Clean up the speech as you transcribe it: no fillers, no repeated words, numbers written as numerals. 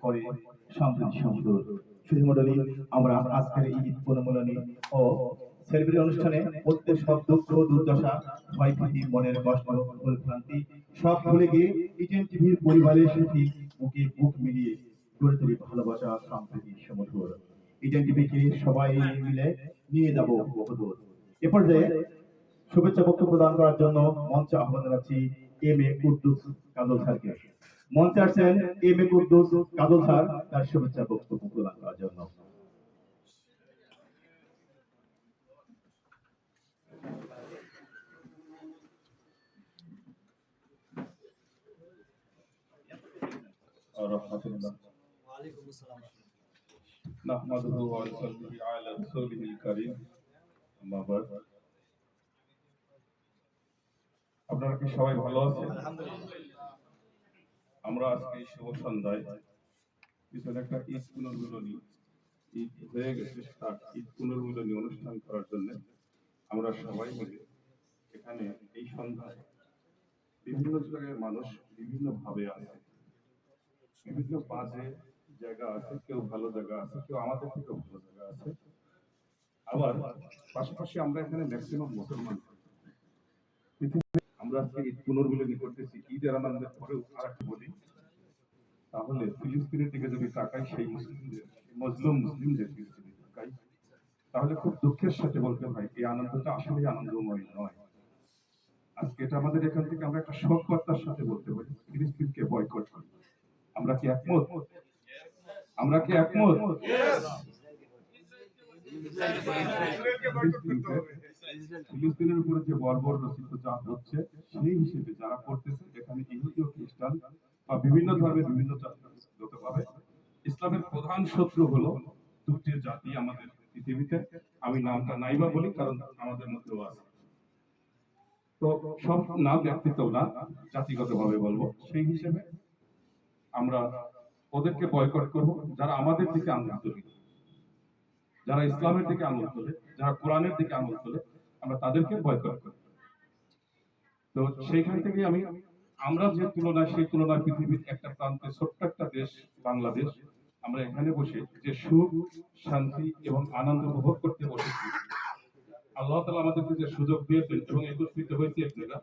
করে সম্প্রীতি সুন্দর সুধীমণ্ডলী। আমরা আজকের এই ঈদ পুনর্মিলনী ও সেলিব্রেটি অনুষ্ঠানে প্রত্যেক সব দুঃখ দুর্দশা ভয়ভীতি মনের কষ্ট ভ্রান্তি সব ভুলে গিয়ে ইটেন টিভির পরিবারের সাথে বুকে বুক মিলিয়ে গড়ে তুলি ভালোবাসা সম্প্রীতি সমুদ্র। ইটেন টিভিকে সবাই মিলে নিয়ে যাব বহুদূর। এ পর্যায়ে শুভেচ্ছা বক্তব্য প্রদান করার জন্য মঞ্চে আহ্বান জানাচ্ছি এম এ কুদ্দুস কাজল স্যারকে। মঞ্চে আসছেন M A Kuddus Kajal sir তার শুভেচ্ছা বক্তব্য প্রদান করার জন্য। আপনারা কি সবাই ভালো আছেন? আমরা আজকে এই শুভ সন্ধ্যায় পিছনে একটা ঈদ পুনর্মিলনী ঈদ হয়ে গেছে, তার ঈদ পুনর্মিলনী অনুষ্ঠান করার জন্য আমরা সবাই মিলে এখানে এই সন্ধ্যায় বিভিন্ন জায়গায় মানুষ বিভিন্ন ভাবে আছে, বিভিন্ন বাজে জায়গা আছে, কেউ ভালো জায়গা আছে, কেউ আমাদের থেকেও ভালো জায়গা আছে। আবার পাশাপাশি আমরা এখানে ম্যাক্সিমাম মুসলমান। আমরা আজকে ঈদ পুনর্মিলনী করতেছি ঈদের আনন্দের পরেও আর একটা বলি, তাহলে ফিলিস্তিনের দিকে যদি তাকাই, সেই মুসলিমদের মজলুম মুসলিমদের দিকে যদি তাকাই, তাহলে খুব দুঃখের সাথে বলতে হয় এই আনন্দটা আসলে আনন্দময় নয়। আজকে এটা আমাদের এখান থেকে আমরা একটা শোক বার্তার সাথে বলতে পারি, ফিলিস্তিনকে বয়কট করি। আমরা কি একমত? আমরা কি একমত? ফিলিস্তিনের উপরে যে বর্বর রচিত যা হচ্ছে, সেই হিসেবে যারা করতেছে এখানে ইহুদি ও খ্রিস্টান বা বিভিন্ন ধর্মের বিভিন্ন জাতিগতভাবে ইসলামের প্রধান শত্রু হলো দুটি জাতি আমাদের পৃথিবীতে। আমি নামটা নাইবা বলি কারণ আমাদের মধ্যেও আছে, তো সব না ব্যক্তিত্ব না জাতিগতভাবে বলবো। সেই হিসেবে আমরা ওদেরকে বয়কট করব। যারা আমাদের দিকে আঙুল তোলে, যারা ইসলামের দিকে আঙুল তোলে, যারা কোরআনের দিকে আঙুল তোলে, আমরা তাদেরকে বয়কট করি। তো সেইখান থেকে আমরা যে তুলনায় সেই তুলনায় পৃথিবীর একটা প্রান্তে ছোট্ট একটা দেশ বাংলাদেশ, আমরা এখানে বসে যে সুখ শান্তি এবং আনন্দ উপভোগ করতে বসেছি, আল্লাহ তাআলা আমাদেরকে যে সুযোগ দিয়েছেন এবং একত্রিত হয়েছি এক জায়গা,